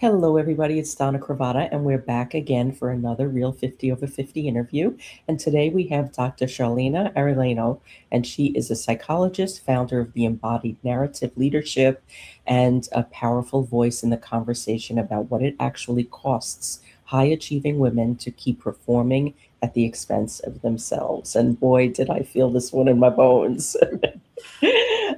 Hello, everybody. It's Donna Cravata, and we're back again for another Real 50 Over 50 interview. And today we have Dr. Charlenea Arellano, and she is a psychologist, founder of the Embodied Narrative Leadership, and a powerful voice in the conversation about what it actually costs high achieving women to keep performing at the expense of themselves. And boy, did I feel this one in my bones.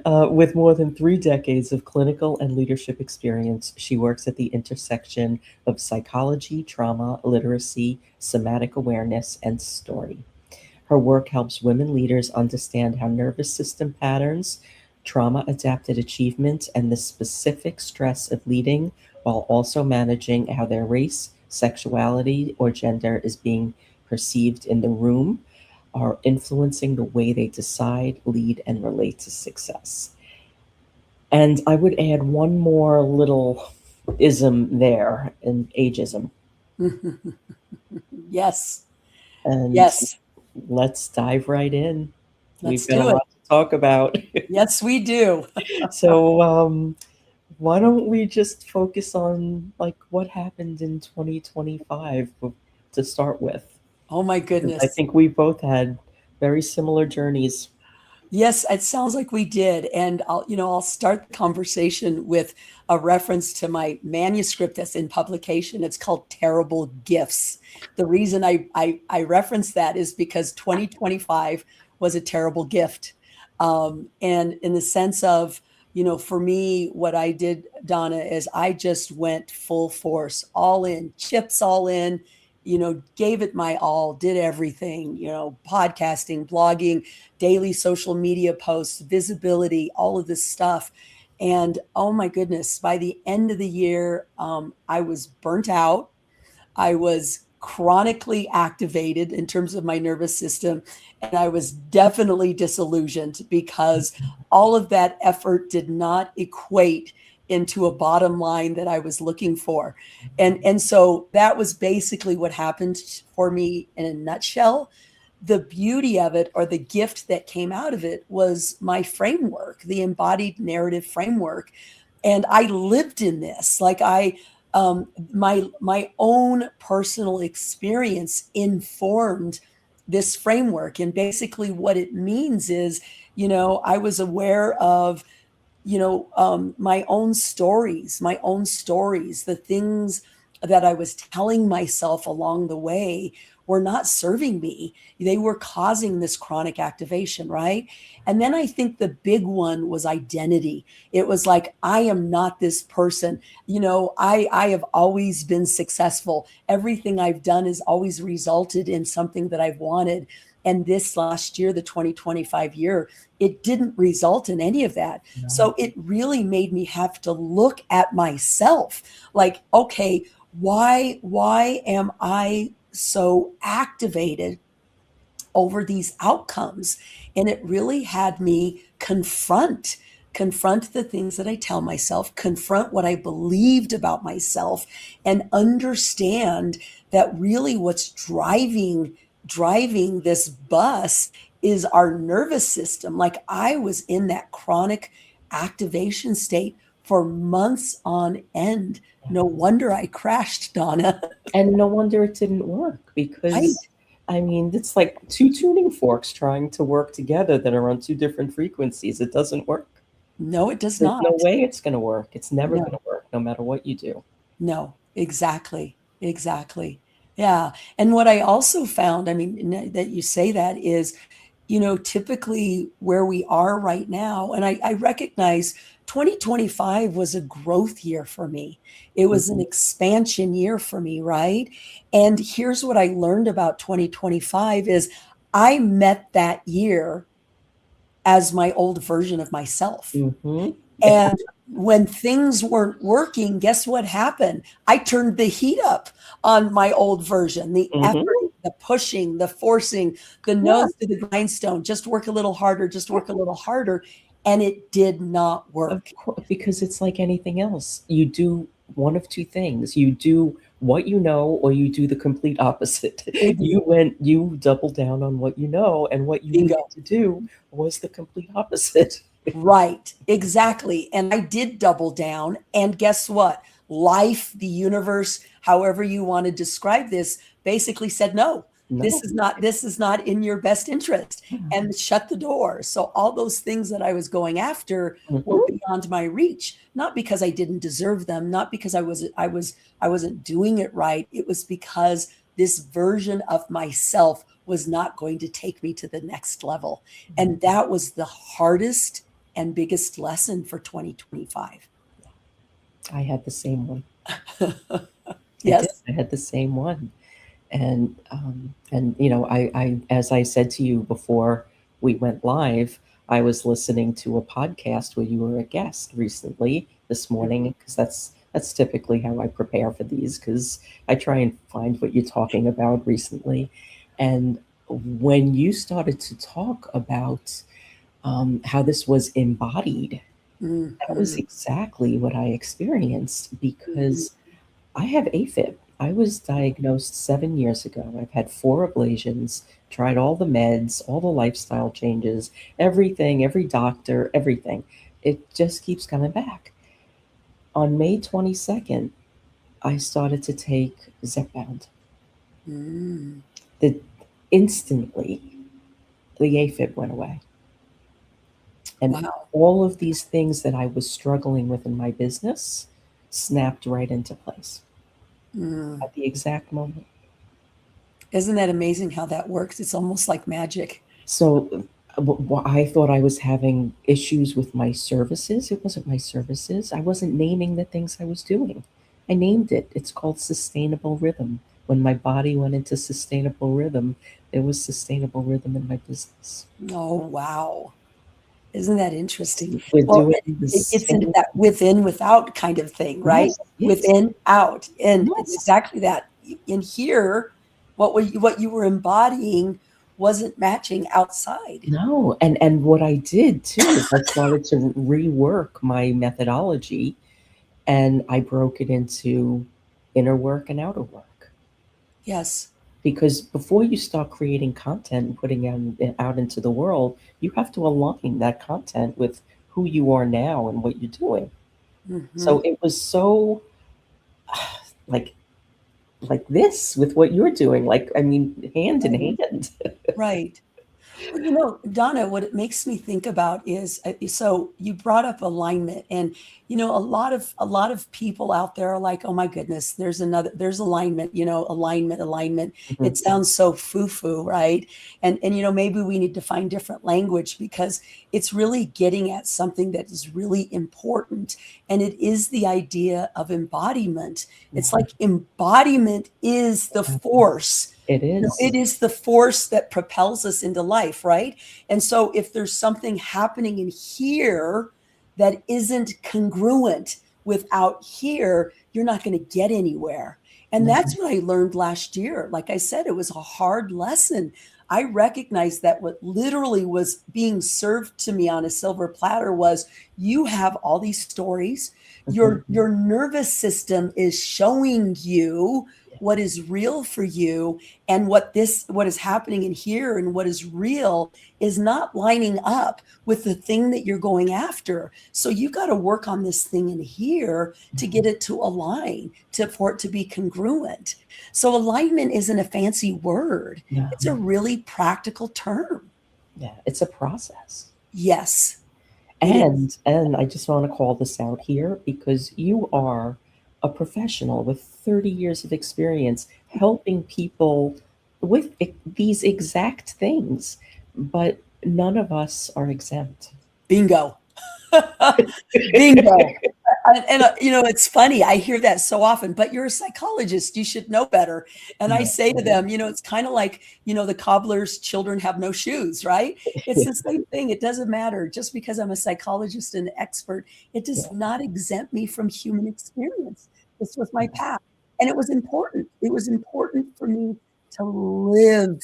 With more than 3 decades of clinical and leadership experience, she works at the intersection of psychology, trauma, literacy, somatic awareness, and story. Her work helps women leaders understand how nervous system patterns, trauma adapted achievement, and the specific stress of leading, while also managing how their race, sexuality, or gender is being perceived in the room, are influencing the way they decide, lead, and relate to success. And I would add one more little ism there, an ageism. Yes. And Yes. let's dive right in. We've Let's got a do it. lot to talk about. Yes, we do. So, why don't we just focus on like what happened in 2025 to start with? Oh my 'Cause I goodness. think we both had very similar journeys. Yes, it sounds like we did. And I'll start the conversation with a reference to my manuscript that's in publication. It's called Terrible Gifts. The reason I reference that is because 2025 was a terrible gift. And in the sense of, for me, what I did, Donna, is I just went full force, all in, chips all in, gave it my all, did everything, podcasting, blogging, daily social media posts, visibility, all of this stuff. And oh my goodness, by the end of the year, I was burnt out. I was chronically activated in terms of my nervous system. And I was definitely disillusioned because all of that effort did not equate into a bottom line that I was looking for. And so that was basically what happened for me in a nutshell. The beauty of it, or the gift that came out of it, was my framework, the embodied narrative framework. And I lived in this. Like my own personal experience informed this framework. And basically what it means is, I was aware of, my own stories, the things that I was telling myself along the way were not serving me. They were causing this chronic activation, right? And then I think the big one was identity. It was like, I am not this person. I have always been successful. Everything I've done has always resulted in something that I've wanted. And this last year, the 2025 year, it didn't result in any of that. No. So it really made me have to look at myself like, okay, why am I so activated over these outcomes? And it really had me confront the things that I tell myself, confront what I believed about myself, and understand that really what's driving this bus is our nervous system. Like I was in that chronic activation state for months on end. No wonder I crashed, Donna. And no wonder it didn't work because Right. I mean, it's like two tuning forks trying to work together that are on two different frequencies. It doesn't work. No, it does There's not. no way it's going to work. It's never No. going to work, no matter what you do. No, exactly. Exactly. Yeah. And what I also found, I mean, that you say that is, typically where we are right now, and I recognize 2025 was a growth year for me. It was an expansion year for me, right? And here's what I learned about 2025 is I met that year as my old version of myself. Mm-hmm. And when things weren't working, guess what happened? I turned the heat up on my old version, the effort, the pushing, the forcing, the nose to the grindstone, just work a little harder, just work a little harder. And it did not work. Of course, because it's like anything else. You do one of two things. You do what you know, or you do the complete opposite. You double down on what you know, and what you needed to do was the complete opposite. Right, exactly. And I did double down. And guess what? life, the universe, however you want to describe this, basically said, no, No. this is not in your best interest, and shut the door. So all those things that I was going after were beyond my reach, not because I didn't deserve them, not because I wasn't doing it right. It was because this version of myself was not going to take me to the next level. And that was the hardest and biggest lesson for 2025. I had the same one. Yes. I had the same one. And I as I said to you before we went live, I was listening to a podcast where you were a guest recently this morning, because that's typically how I prepare for these, because I try and find what you're talking about recently. And when you started to talk about how this was embodied, that was exactly what I experienced, because I have AFib. I was diagnosed 7 years ago. I've had 4 ablations, tried all the meds, all the lifestyle changes, everything, every doctor, everything. It just keeps coming back. On May 22nd, I started to take Zepbound. Instantly, the AFib went away. And Wow. all of these things that I was struggling with in my business snapped right into place at the exact moment. Isn't that amazing how that works? It's almost like magic. So I thought I was having issues with my services. It wasn't my services. I wasn't naming the things I was doing. I named it. It's called sustainable rhythm. When my body went into sustainable rhythm, there was sustainable rhythm in my business. Oh, wow. Isn't that interesting? We're Well, doing it this gets into that within, without kind of thing, right? Yes, yes. Within, out. And it's Yes. exactly that. In here, what you were embodying wasn't matching outside. No, and what I did too is I started to rework my methodology, and I broke it into inner work and outer work. Yes. Because before you start creating content and putting out into the world, you have to align that content with who you are now and what you're doing. So it was so like this with what you're doing, like, I mean, hand in hand. Right. Well, Donna, what it makes me think about is, so you brought up alignment, and a lot of people out there are like, oh my goodness, there's alignment, alignment. It sounds so foo-foo, right? And maybe we need to find different language, because it's really getting at something that is really important, and it is the idea of embodiment. It's like embodiment is the force. It is. It is the force that propels us into life, right? And so if there's something happening in here that isn't congruent with out here, you're not going to get anywhere. And that's what I learned last year. Like I said, it was a hard lesson. I recognized that what literally was being served to me on a silver platter was, you have all these stories. Your nervous system is showing you what is real for you, and what is happening in here and what is real is not lining up with the thing that you're going after. So you got to work on this thing in here to get it to align, for it to be congruent. So alignment isn't a fancy word. No. It's a really practical term. Yeah, it's a process. Yes. And I just want to call this out here, because you are a professional with 30 years of experience helping people with these exact things, but none of us are exempt. Bingo. Bingo. And it's funny. I hear that so often, but you're a psychologist. You should know better. And I say to them, it's kind of like, the cobbler's children have no shoes, right? It's the same thing. It doesn't matter. Just because I'm a psychologist and an expert, it does not exempt me from human experience. This was my path. And it was important. It was important for me to live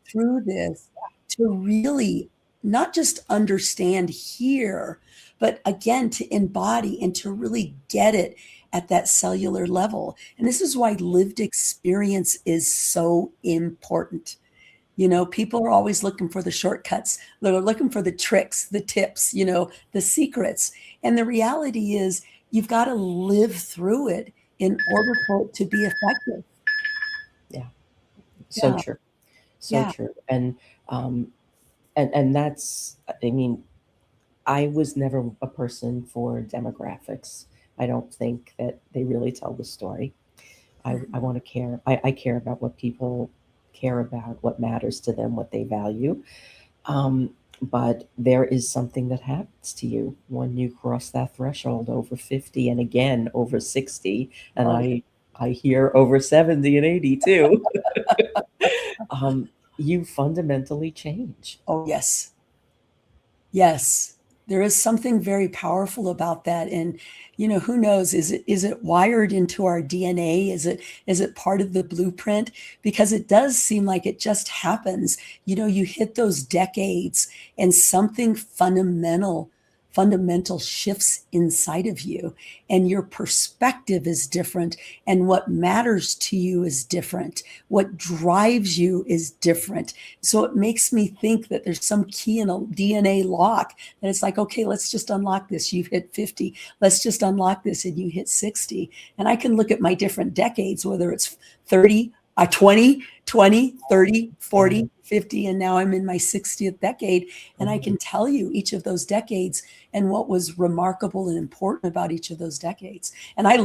through this, to really not just understand here, but again, to embody and to really get it at that cellular level. And this is why lived experience is so important. People are always looking for the shortcuts. They're looking for the tricks, the tips, the secrets. And the reality is, you've got to live through it in order for it to be effective. Yeah. So Yeah. true. So Yeah. true. Um, and that's, I mean, I was never a person for demographics. I don't think that they really tell the story. I want to care. I care about what people care about, what matters to them, what they value. But there is something that happens to you when you cross that threshold over 50 and again over 60. And Oh, I hear over 70 and 80 too. You fundamentally change. oh, yes. Yes, there is something very powerful about that. And, who knows, is it wired into our DNA? Is it part of the blueprint? Because it does seem like it just happens. You hit those decades and something fundamental shifts inside of you, and your perspective is different, and what matters to you is different. What drives you is different. So it makes me think that there's some key in a DNA lock that it's like, okay, let's just unlock this. You've hit 50. Let's just unlock this and you hit 60. And I can look at my different decades, whether it's 30, 20, 20, 30, 40, 50, and now I'm in my 60th decade. And I can tell you each of those decades and what was remarkable and important about each of those decades. And I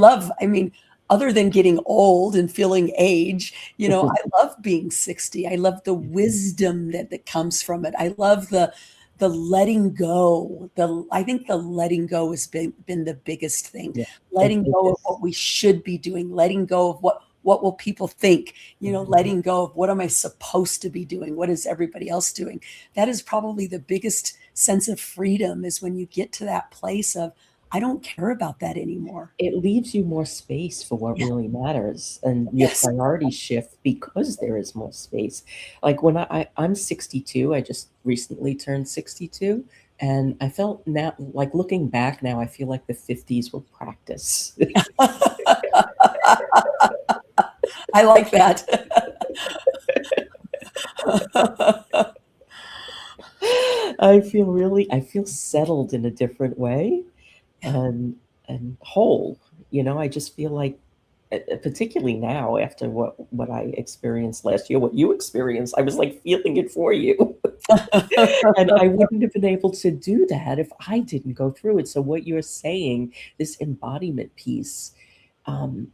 mean, other than getting old and feeling age, I love being 60. I love the wisdom that comes from it. I love the letting go. I think the letting go has been the biggest thing. Yeah, Letting go of what we should be doing, letting go of what will people think, letting go of what am I supposed to be doing? What is everybody else doing? That is probably the biggest sense of freedom, is when you get to that place of, I don't care about that anymore. it leaves you more space for what Yeah. really matters, and your Yes. priorities shift because there is more space. Like when I'm 62, I just recently turned 62, and I felt now, like looking back now, I feel like the 50s were practice. I like that. I feel settled in a different way, and whole. I just feel like, particularly now after what I experienced last year, what you experienced, I was like feeling it for you. And I wouldn't have been able to do that if I didn't go through it. So what you're saying, this embodiment piece, um,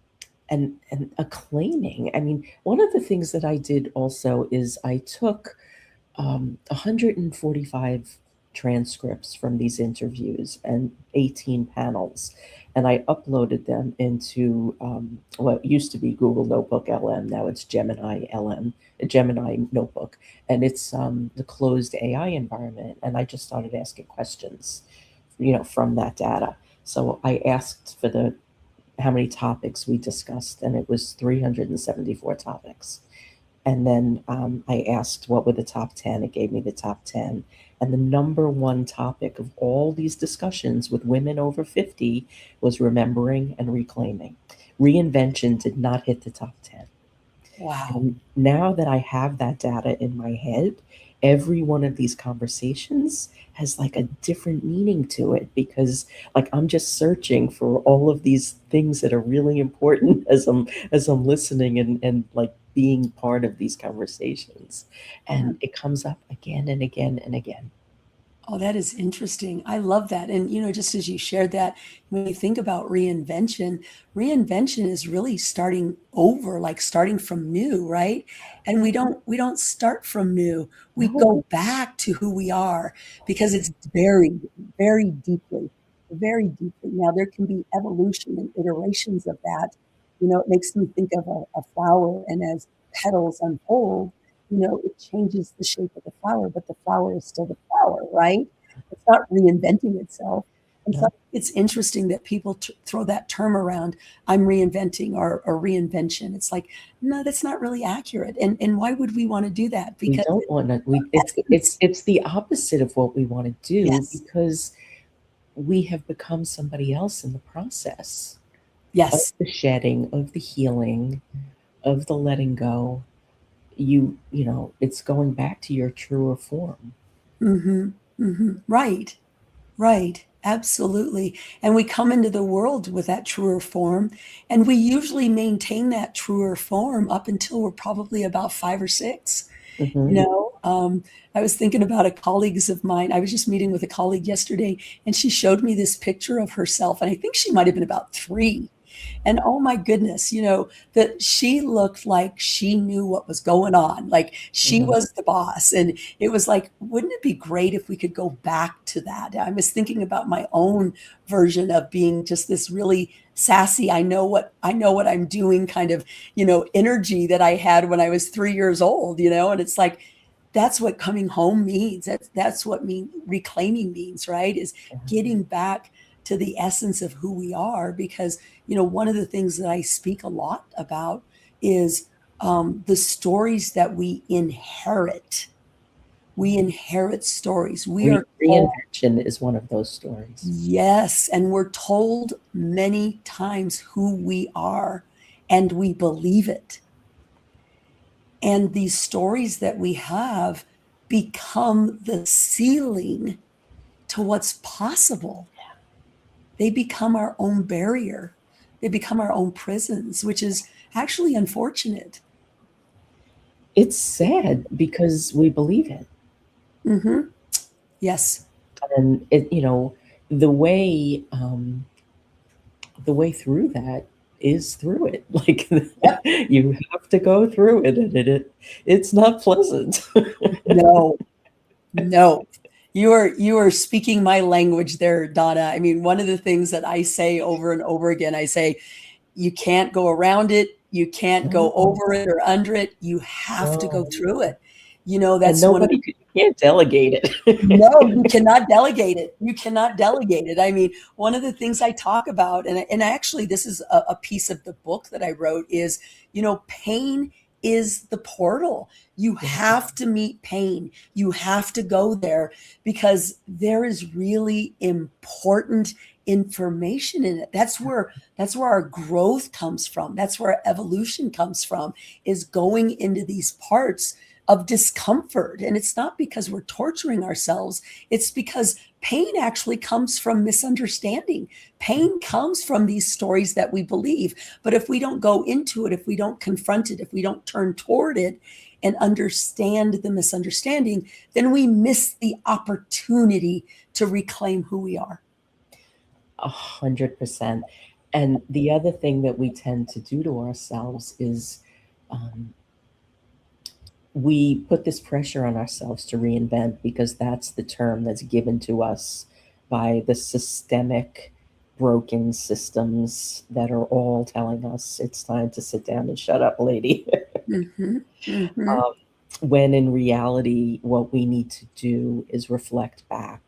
and acclaiming. I mean, one of the things that I did also is I took 145 transcripts from these interviews and 18 panels, and I uploaded them into what used to be Google Notebook LM. Now it's Gemini LM, a Gemini Notebook, and it's the closed AI environment. And I just started asking questions, from that data. So I asked for the how many topics we discussed, and it was 374 topics. And then I asked what were the top 10. It gave me the top 10. And the number one topic of all these discussions with women over 50 was remembering and reclaiming. Reinvention did not hit the top 10. Wow. And now that I have that data in my head, every one of these conversations has like a different meaning to it, because like I'm just searching for all of these things that are really important as I'm listening and like being part of these conversations. And it comes up again and again and again. Oh, that is interesting. I love that. And, just as you shared that, when you think about reinvention is really starting over, like starting from new, right? And we don't start from new. We No, go back to who we are, because it's buried very deeply, very deeply. Now, there can be evolution and iterations of that. It makes me think of a flower, and as petals unfold, it changes the shape of the flower, but the flower is still the flower, right? It's not reinventing itself. And so no, it's interesting that people throw that term around, I'm reinventing, or reinvention. It's like, no, that's not really accurate. And why would we want to do that? we Because don't want to. essence, It's the opposite of what we want to do, yes, because we have become somebody else in the process of yes. the shedding, of the healing, of the letting go. It's going back to your truer form. Hmm. Hmm. Right. Right. Absolutely. And we come into the world with that truer form, and we usually maintain that truer form up until we're probably about 5 or 6. You Hmm. know, I was thinking about a colleagues of mine. I was just meeting with a colleague yesterday, and she showed me this picture of herself, and I think she might have been about 3. And oh my goodness, that she looked like she knew what was going on, like she Hmm. was the boss. And it was like, wouldn't it be great if we could go back to that? I was thinking about my own version of being just this really sassy, I know what I'm doing kind of, energy that I had when I was 3 years old, and it's like, that's what coming home means. That's what reclaiming means, right? Is getting back to the essence of who we are. Because one of the things that I speak a lot about is the stories that we inherit. We inherit stories. We are told, Reinvention is one of those stories. yes, and we're told many times who we are, and we believe it. And these stories that we have become the ceiling to what's possible. They become our own barrier. They become our own prisons, which is actually unfortunate. It's sad because we believe it. Hmm. Yes. And the way the way through that is through it. Like, Yep. you have to go through it, and it's not pleasant. No, no. You are speaking my language there, Donna. I mean, one of the things that I say over and over again, I say, you can't go around it. You can't go No, over it or under it. You have to go no. through it. And That's one of the. you can't delegate it. No, you cannot delegate it. You cannot delegate it. I mean, one of the things I talk about, and actually, this is a piece of the book that I wrote, is, pain is the portal. You Yeah. have to meet pain. You have to go there, because there is really important information in it. That's where our growth comes from. That's where our evolution comes from, is going into these parts of discomfort. And it's not because we're torturing ourselves, it's because pain actually comes from misunderstanding. Pain comes from these stories that we believe. But if we don't go into it, if we don't confront it, if we don't turn toward it and understand the misunderstanding, then we miss the opportunity to reclaim who we are. 100%. And the other thing that we tend to do to ourselves is, um, we put this pressure on ourselves to reinvent because that's the term that's given to us by the systemic broken systems that are all telling us it's time to sit down and shut up, lady. Mm-hmm. Mm-hmm. um, when in reality, what we need to do is reflect back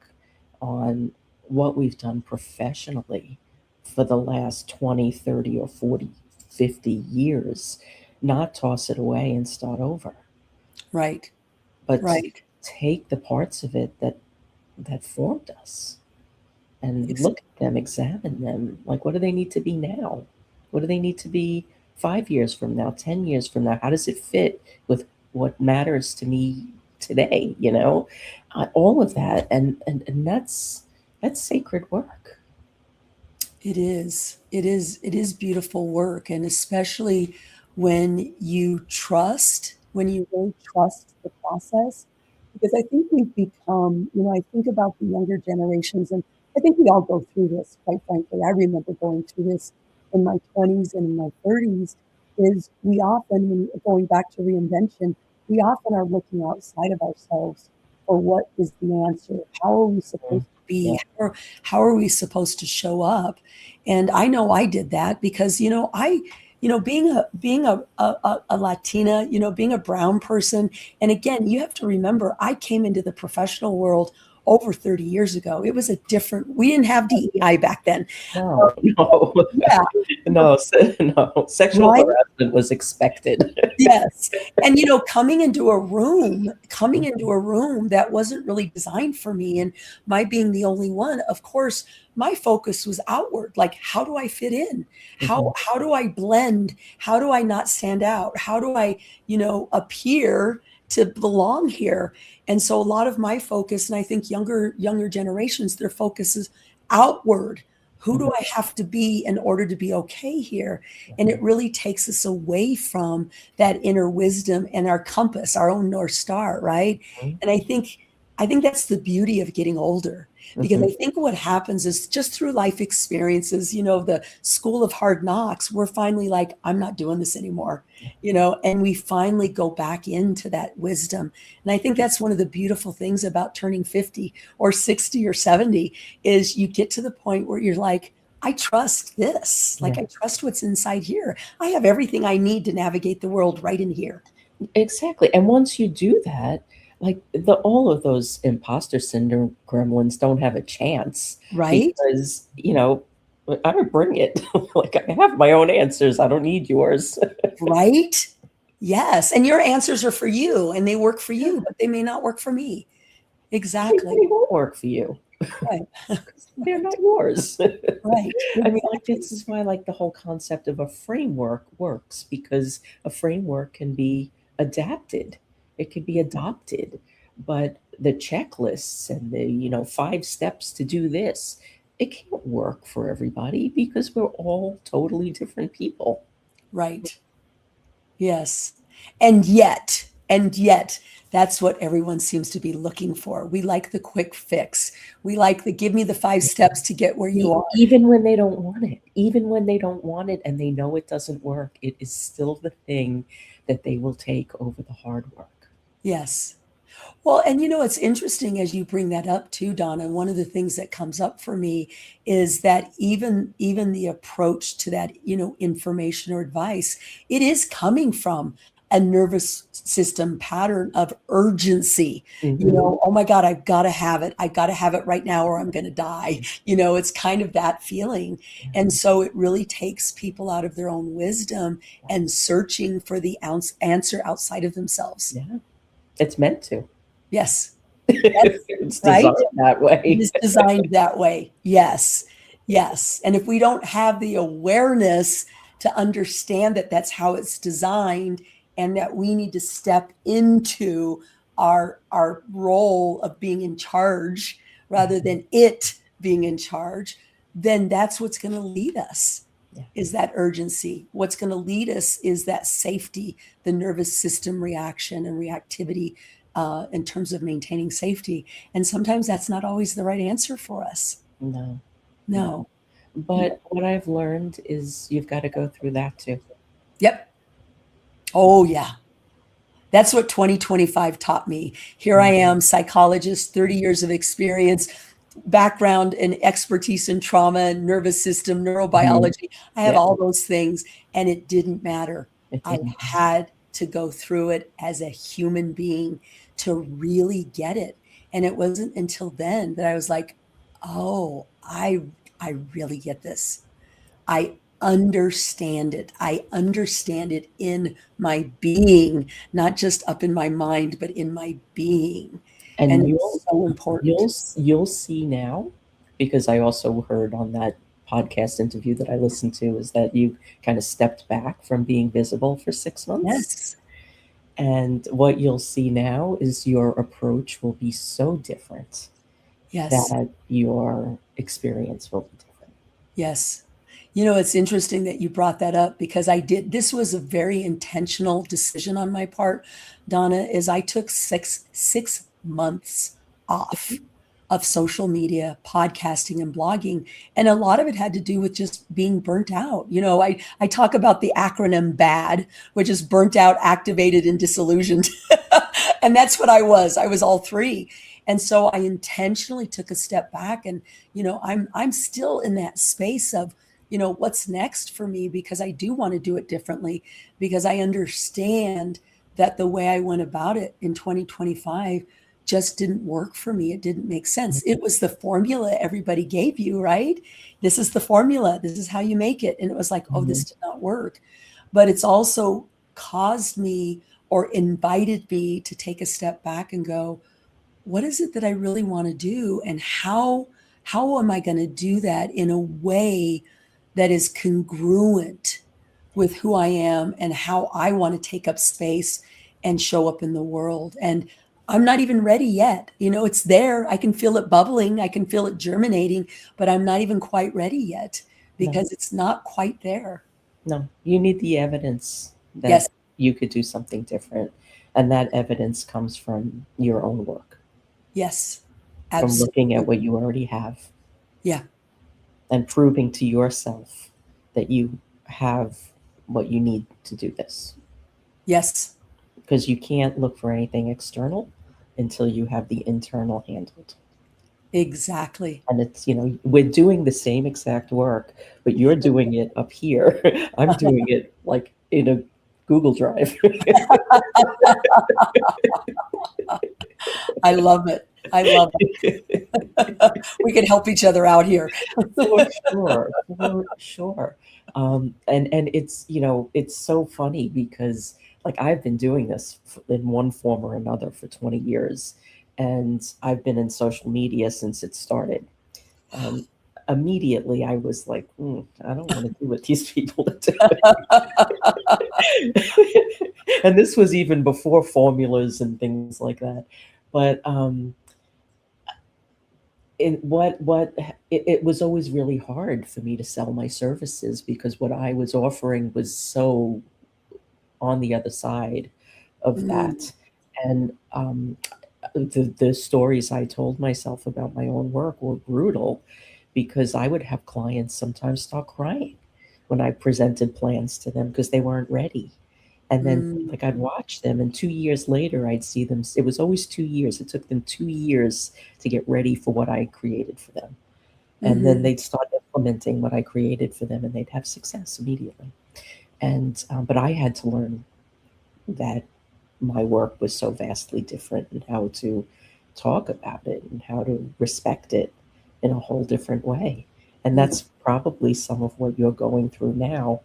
on what we've done professionally for the last 20, 30, or 40, 50 years, not toss it away and start over, Right. but Right. take the parts of it that formed us and Ex- look at them, examine them. Like, what do they need to be now? What do they need to be 5 years from now, 10 years from now? How does it fit with what matters to me today? All of that, and that's sacred work. It is. It is. It is beautiful work. And especially when when you really trust the process. Because I think we've become, I think about the younger generations, and I think we all go through this, quite frankly. I remember going through this in my 20s and in my 30s, is we often, when going back to reinvention, we often are looking outside of ourselves for what is the answer. How are we supposed Mm. to be? Yeah. How are we supposed to show up? And I know I did that because, being a Latina, being a brown person. And again, you have to remember, I came into the professional world over 30 years ago. It was we didn't have DEI back then. No, no, Yeah, no, no. Sexual right. harassment was expected. Yes. And coming into a room that wasn't really designed for me, and my being the only one, of course, my focus was outward. Like, how do I fit in? Mhm. How do I blend? How do I not stand out? How do I, appear to belong here. And so a lot of my focus, and I think younger generations, their focus is outward. Who do I have to be in order to be okay here? And it really takes us away from that inner wisdom and our compass, our own North Star, right? And I think that's the beauty of getting older, because I think what happens is just through life experiences, the school of hard knocks, we're finally like, I'm not doing this anymore, and we finally go back into that wisdom. And I think that's one of the beautiful things about turning 50 or 60 or 70 is you get to the point where you're like, I trust this. Like, I trust what's inside here. I have everything I need to navigate the world right in here. Exactly. And once you do that, like all of those imposter syndrome gremlins don't have a chance, Right? because I don't bring it. Like, I have my own answers. I don't need yours. Right? Yes. And your answers are for you and they work for you, but they may not work for me. Exactly. They won't work for you. Right. They're not yours. Right. I mean, like, this is why, like, the whole concept of a framework works, because a framework can be adapted, it can be adopted, but the checklists and the 5 steps to do this, it can't work for everybody, because we're all totally different people. Right. Yes. And yet, that's what everyone seems to be looking for. We like the quick fix. We like the give me the 5 steps to get where you are. Even when they don't want it, and they know it doesn't work, it is still the thing that they will take over the hard work. Yes. Well, and it's interesting as you bring that up too, Donna. One of the things that comes up for me is that even the approach to that, information or advice, it is coming from a nervous system pattern of urgency. Oh my God, I've got to have it. I got to have it right now or I'm going to die. It's kind of that feeling. And so it really takes people out of their own wisdom and searching for the answer outside of themselves. Yeah, it's meant to. Yes. It's designed that way. It is designed that way. Yes. Yes. And if we don't have the awareness to understand that that's how it's designed, and that we need to step into our role of being in charge rather than it being in charge, then that's what's going to lead us, is that urgency. What's going to lead us is that safety, the nervous system reaction and reactivity in terms of maintaining safety. And sometimes that's not always the right answer for us. No. But what I've learned is you've got to go through that too. Yep. Oh, yeah. That's what 2025 taught me. Here I am, psychologist, 30 years of experience, background and expertise in trauma, nervous system, neurobiology. I have all those things, and it didn't matter. I had to go through it as a human being to really get it. And it wasn't until then that I was like, oh, I really get this. I understand it. I understand it in my being, not just up in my mind, but in my being. And it's so important. You'll see now, because I also heard on that podcast interview that I listened to, is that you kind of stepped back from being visible for 6 months. Yes. And what you'll see now is your approach will be so different. Yes. That your experience will be different. Yes. It's interesting that you brought that up, because this was a very intentional decision on my part, Donna, is I took six months off of social media, podcasting and blogging. And a lot of it had to do with just being burnt out. I talk about the acronym BAD, which is burnt out, activated, and disillusioned. And that's what I was. I was all three. And so I intentionally took a step back, and, I'm still in that space of, what's next for me, because I do want to do it differently, because I understand that the way I went about it in 2025 just didn't work for me. It didn't make sense. It was the formula everybody gave you, right? This is the formula. This is how you make it. And it was like, oh, this did not work. But it's also caused me, or invited me, to take a step back and go, what is it that I really want to do? And how am I going to do that in a way that is congruent with who I am and how I want to take up space and show up in the world. And I'm not even ready yet. It's there. I can feel it bubbling. I can feel it germinating, but I'm not even quite ready yet No, because it's not quite there. no. You need the evidence Yes. that you could do something different. And that evidence comes from your own work, Yes. from looking at what Absolutely. you already have Yeah. and proving to yourself that you have what you need to do this. Yes. Because you can't look for anything external until you have the internal handled. Exactly. And it's, we're doing the same exact work, but you're doing it up here. I'm doing it like in a Google Drive. I love it. I love it. We can help each other out here. For sure, for sure. And it's so funny because like I've been doing this in one form or another for 20 years, and I've been in social media since it started. And immediately I was like, I don't want to do what these people are doing. And this was even before formulas and things like that. But it was always really hard for me to sell my services because what I was offering was so on the other side of Mm, that. And the stories I told myself about my own work were brutal because I would have clients sometimes start crying when I presented plans to them because they weren't ready. And then, mm, like, I'd watch them, and 2 years later, I'd see them. It was always 2 years. It took them 2 years to get ready for what I created for them. And then mhm. they'd start implementing what I created for them, and they'd have success immediately. And, but I had to learn that my work was so vastly different and how to talk about it and how to respect it in a whole different way. And Mm. that's probably some of what you're going through now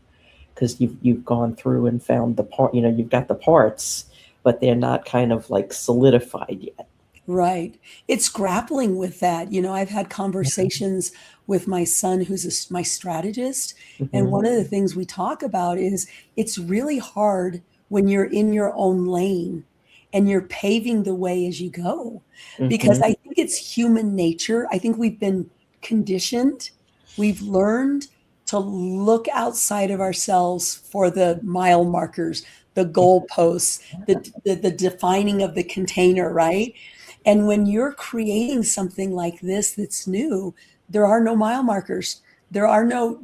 because you've gone through and found the part, you've got the parts, but they're not kind of like solidified yet. Right. It's grappling with that. I've had Yeah. conversations with my son, who's my strategist. And Hmm. one of the things we talk about is it's really hard when you're in your own lane and you're paving the way as you go. Because Hmm. I think it's human nature. I think we've been conditioned, we've learned to look outside of ourselves for the mile markers, the goalposts, the defining of the container, right? And when you're creating something like this that's new, there are no mile markers. There are no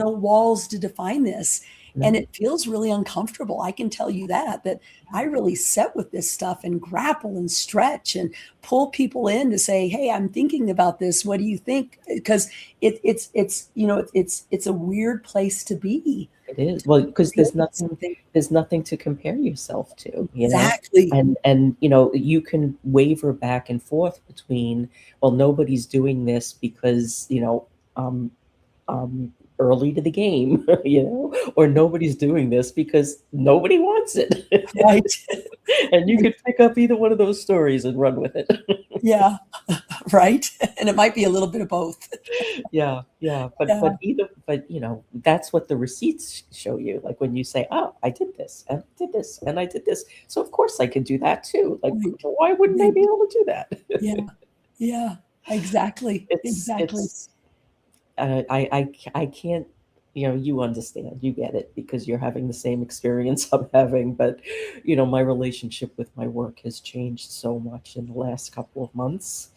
walls to define this. And No, it feels really uncomfortable. I can tell you that I really sit with this stuff and grapple and stretch and pull people in to say, "Hey, I'm thinking about this. What do you think?" Because it's a weird place to be. it is. Well, because there's Creating nothing, something. there's nothing to compare yourself to. Exactly. And you can waver back and forth between, well, nobody's doing this because, um, early to the game, or nobody's doing this because nobody wants it. Right. And you could pick up either one of those stories and run with it. Yeah. Right. And it might be a little bit of both. Yeah, yeah. But Yeah. either, but that's what the receipts show you. Like when you say, "Oh, I did this, and I did this, and I did this," so of course I could do that too. Like, Right. why wouldn't I be able to do that? Yeah. Yeah. Exactly. It's Exactly. it's I can't, you understand, you get it because you're having the same experience I'm having. But, my relationship with my work has changed so much in the last couple of months.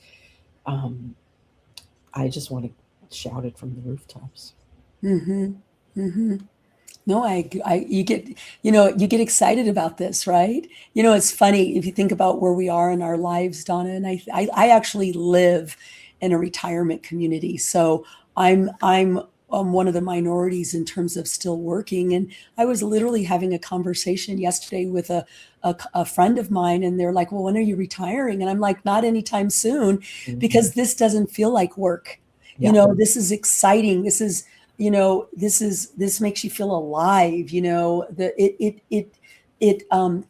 Um, I just want to shout it from the rooftops. Mhm. Mhm. No, you get excited about this, right? It's funny if you think about where we are in our lives, Donna, and I actually live in a retirement community. So I'm one of the minorities in terms of still working. And I was literally having a conversation yesterday with a friend of mine, and they're like, "Well, when are you retiring?" And I'm like, "Not anytime soon, Mhm. because this doesn't feel like work. Yeah, This is exciting. This makes you feel alive. It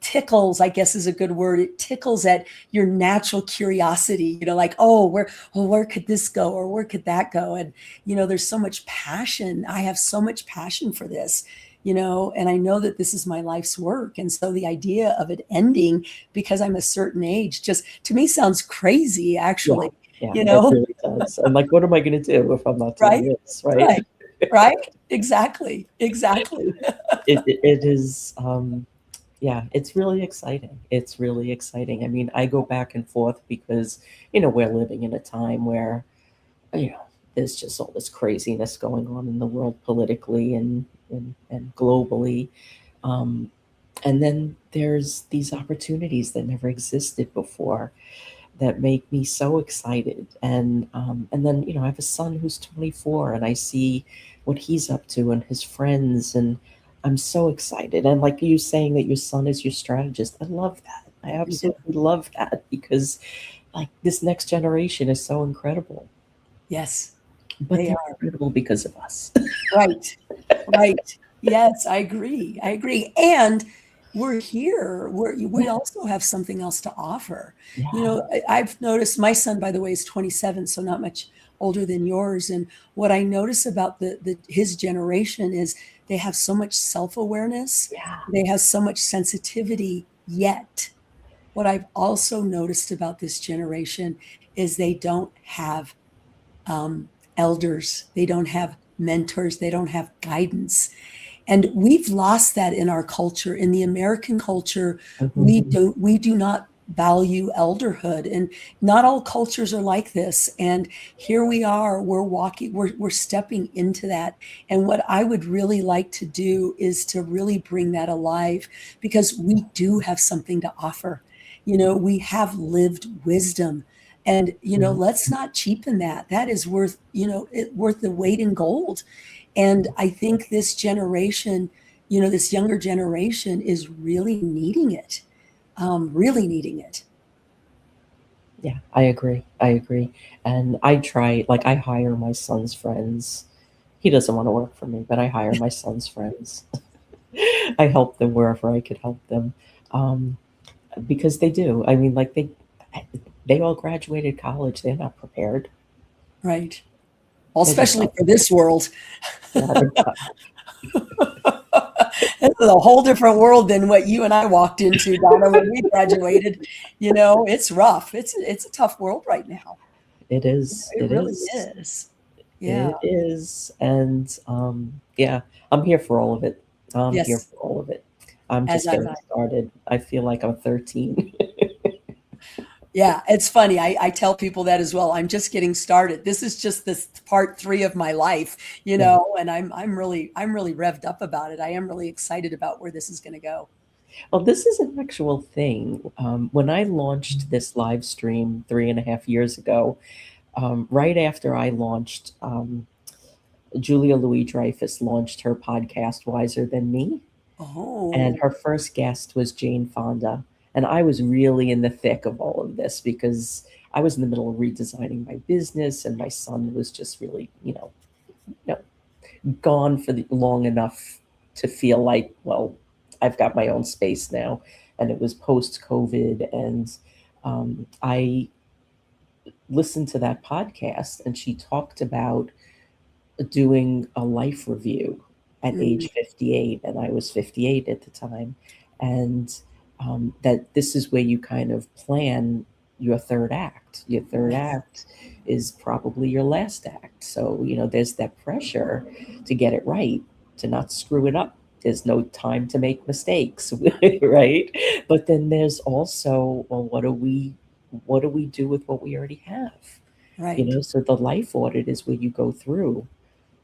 tickles, I guess is a good word. It tickles at your natural curiosity, like, oh, where could this go, or where could that go? And there's so much passion. I have so much passion for this. and I know that this is my life's work. And so the idea of it ending because I'm a certain age just to me sounds crazy, Yeah, actually, yeah, you it know, really does. I'm like, what am I going to do if I'm not doing right? this, right? Right. Right. Exactly. Exactly. It is, yeah, it's really exciting. It's really exciting. I mean, I go back and forth because, we're living in a time where, you know, there's just all this craziness going on in the world politically and globally. Um, and then there's these opportunities that never existed before that make me so excited. And then I have a son who's 24, and I see what he's up to and his friends, and I'm so excited. And like you saying that your son is your strategist, I love that. I absolutely love that because like this next generation is so incredible, Yes, but they they're are. incredible because of us. Right. Right. Yes, I agree. I agree. And we're here. We also have something else to offer. Yeah. I've noticed my son, by the way, is 27, so not much older than yours. And what I notice about his generation is they have so much self-awareness, Yeah. they have so much sensitivity, yet what I've also noticed about this generation is they don't have elders, they don't have mentors, they don't have guidance. And we've lost that in our culture. In the American culture, Mhm. we do not value elderhood, and not all cultures are like this. And here we are, we're stepping into that. And what I would really like to do is to really bring that alive, because we do have something to offer. We have lived wisdom, and Yeah. let's not cheapen that. That is worth the weight in gold. And I think this generation, this younger generation is really needing it, really needing it. Yeah, I agree. I agree. And I try, like, I hire my son's friends. He doesn't want to work for me, but I hire my son's friends. I help them wherever I could help them, um, because they do. I mean, like they all graduated college. They're not prepared. Right. Well, They're just especially not for prepared. this world. Yeah, they're not. This is a whole different world than what you and I walked into, Donna, when we graduated. It's rough. It's a tough world right now. It is. It It really is. is. Yeah. It is. And yeah, I'm here for all of it. I'm here Yes. for all of it. I'm As just am getting I. started. I feel like I'm 13. Yeah, it's funny. I tell people that as well. I'm just getting started. This is just this part 3 of my life, Yeah. and I'm really revved up about it. I am really excited about where this is going to go. Well, this is an actual thing. When I launched this live stream 3.5 years ago, right after I launched, Julia Louis Dreyfus launched her podcast, Wiser Than Me. And Oh, her first guest was Jane Fonda. And I was really in the thick of all of this because I was in the middle of redesigning my business, and my son was just really, gone for long enough to feel like, well, I've got my own space now. And it was post COVID. And I listened to that podcast, and she talked about doing a life review at mm, age 58, and I was 58 at the time. And that this is where you kind of plan your third act. Your third yes, act is probably your last act. So, there's that pressure to get it right, to not screw it up. There's no time to make mistakes, right? But then there's also, well, what do we do with what we already have? right, So the life audit is where you go through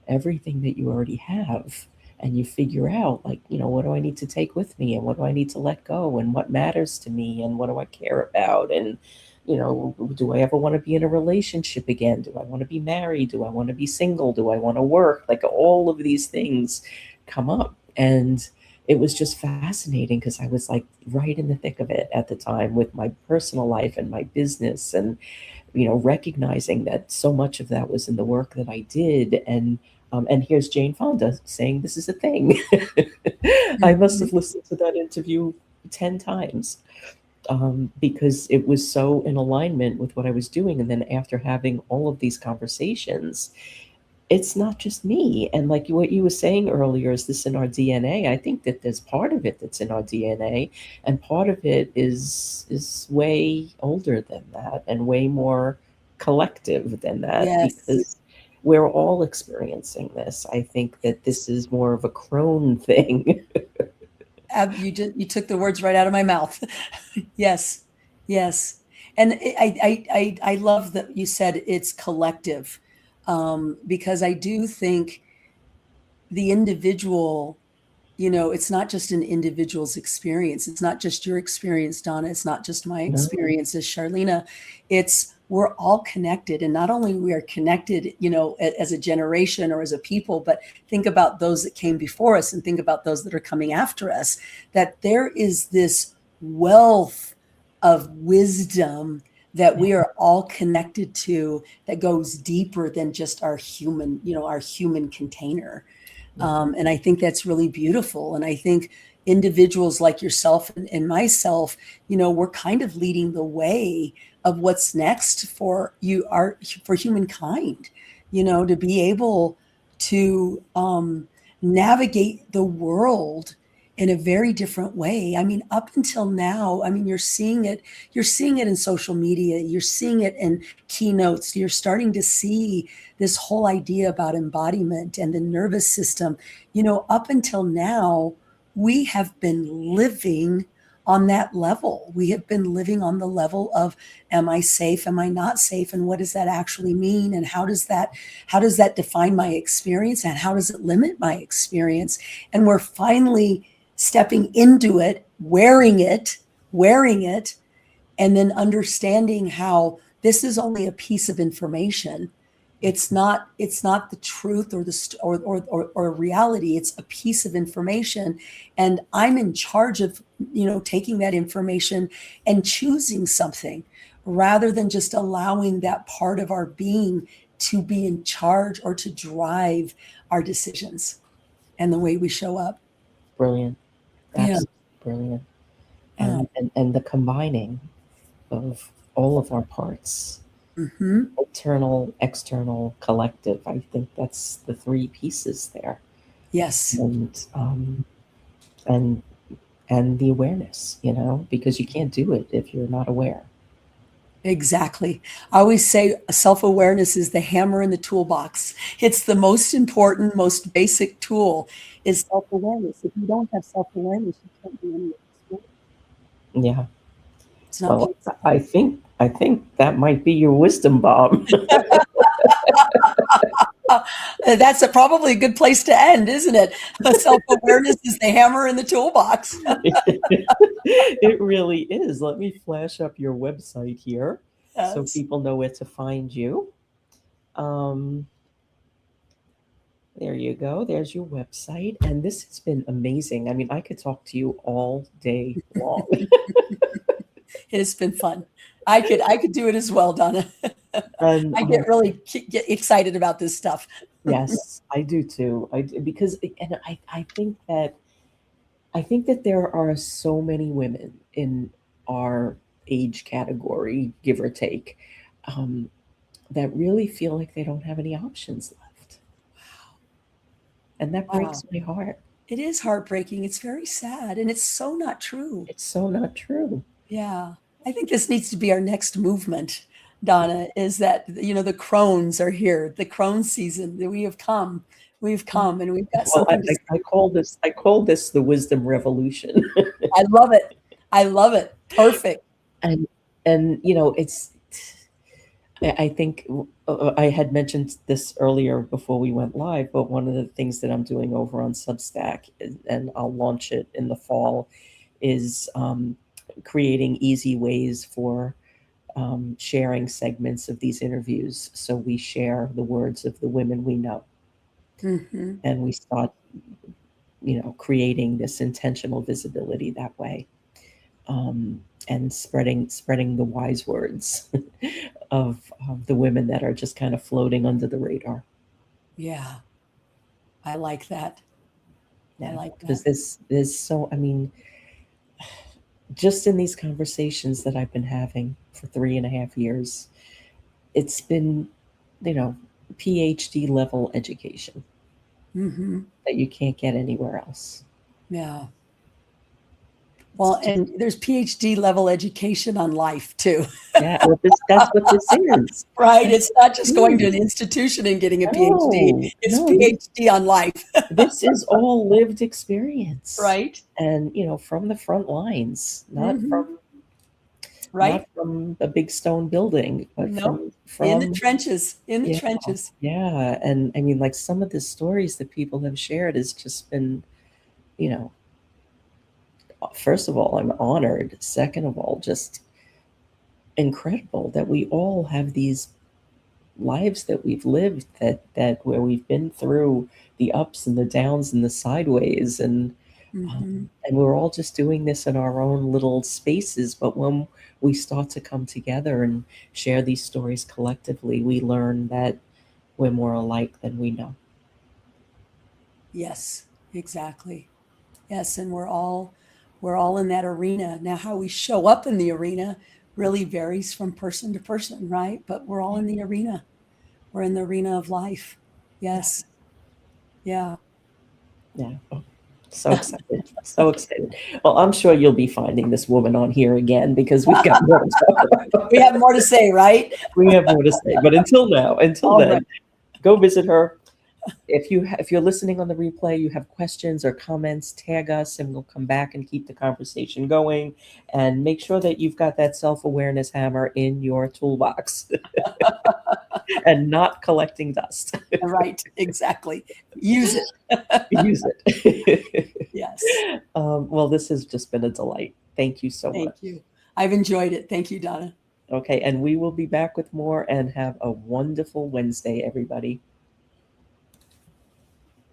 everything that you already have, and you figure out, like, what do I need to take with me, and what do I need to let go, and what matters to me, and what do I care about, and do I ever want to be in a relationship again? Do I want to be married? Do I want to be single? Do I want to work? Like, all of these things come up. And it was just fascinating because I was like right in the thick of it at the time with my personal life and my business, and recognizing that so much of that was in the work that I did. And here's Jane Fonda saying this is a thing. I must mhm, have listened to that interview 10 times, because it was so in alignment with what I was doing. And then after having all of these conversations, it's not just me. And like what you were saying earlier, is this in our DNA? I think that there's part of it that's in our DNA, and part of it is way older than that and way more collective than that, Yes. because we're all experiencing this. I think that this is more of a crone thing. You took the words right out of my mouth. Yes, yes, and I love that you said it's collective, because I do think the individual, it's not just an individual's experience. It's not just your experience, Donna. It's not just my No. experience as Charlena. It's we're all connected, and not only we are connected, as a generation or as a people, but think about those that came before us and think about those that are coming after us. That there is this wealth of wisdom that we are all connected to that goes deeper than just our human container. And I think that's really beautiful. And I think individuals like yourself and myself, we're kind of leading the way of what's next for humankind, to be able to navigate the world in a very different way. I mean, up until now, I mean, you're seeing it in social media, you're seeing it in keynotes, you're starting to see this whole idea about embodiment and the nervous system. Up until now, we have been living on that level. We have been living on the level of, am I safe? Am I not safe? And what does that actually mean? And how does that define my experience? And how does it limit my experience? And we're finally stepping into it, wearing it, and then understanding how this is only a piece of information. It's not the truth or reality. It's a piece of information, and I'm in charge of taking that information and choosing something, rather than just allowing that part of our being to be in charge or to drive our decisions and the way we show up. Brilliant. Yeah. Absolutely brilliant. Yeah. And the combining of all of our parts, Mm-hmm. internal, external, collective. I think that's the three pieces there. Yes. And and the awareness, because you can't do it if you're not aware. Exactly. I always say self-awareness is the hammer in the toolbox. It's the most important, most basic tool is self-awareness. If you don't have self-awareness, you can't do any of this work. Yeah. It's not Well, possible. I think that might be your wisdom bomb. That's probably a good place to end, isn't it? Self-awareness is the hammer in the toolbox. It really is. Let me flash up your website here so Yes. people know where to find you. Um, there you go. There's your website. And this has been amazing. I mean, I could talk to you all day long. It has been fun. I could do it as well, Donna. And I get really get excited about this stuff. yes, I do too. Because and I think that there are so many women in our age category, give or take, um, that really feel like they don't have any options left, and that Wow. breaks my heart. It is heartbreaking. It's very sad, and it's so not true. It's so not true. Yeah. I think this needs to be our next movement, Donna, is that, the crones are here, the crone season, that we have come. We've come, and we've got Well, I, something to I, say. I call this the wisdom revolution. I love it. I love it. Perfect. and it's I think I had mentioned this earlier before we went live, but one of the things that I'm doing over on Substack, and I'll launch it in the fall, is creating easy ways for sharing segments of these interviews. So we share the words of the women we know, Mm-hmm. and we start, creating this intentional visibility that way. And spreading the wise words of the women that are just kind of floating under the radar. Yeah. I like that. I Yeah, like because that. there's so, I mean, just in these conversations that I've been having for 3.5 years, it's been, you know PhD level education Mm-hmm. that you can't get anywhere else. Yeah. Well, and there's PhD level education on life too. Yeah, well, that's what this is. Right? That's It's what not this just going to an is. institution and getting a PhD. No, It's no, PhD on life. this is all lived experience. Right? And, from the front lines, not Mm-hmm. from Right? a big stone building, but Nope. from In the trenches. In the yeah, trenches. yeah. And I mean, like, some of the stories that people have shared has just been, you know, first of all, I'm honored. Second of all, just incredible that we all have these lives that we've lived, that where we've been through the ups and the downs and the sideways, Mm-hmm. and we're all just doing this in our own little spaces. But when we start to come together and share these stories collectively, we learn that we're more alike than we know. Yes, exactly. Yes, and we're all in that arena. Now, how we show up in the arena really varies from person to person, right? But we're all in the arena. We're in the arena of life. Yes. Yeah. Yeah. Oh, so excited. So excited. Well, I'm sure you'll be finding this woman on here again because we've got more to talk about. We have more to say, right? We have more to say. But until All right. then, go visit her. If you're listening on the replay, you have questions or comments, tag us and we'll come back and keep the conversation going. And make sure that you've got that self-awareness hammer in your toolbox and not collecting dust. Right. Exactly. Use it. Use it. Yes. Well, this has just been a delight. Thank you so Thank much. you. I've enjoyed it. Thank you, Donna. Okay, and we will be back with more, and have a wonderful Wednesday, everybody.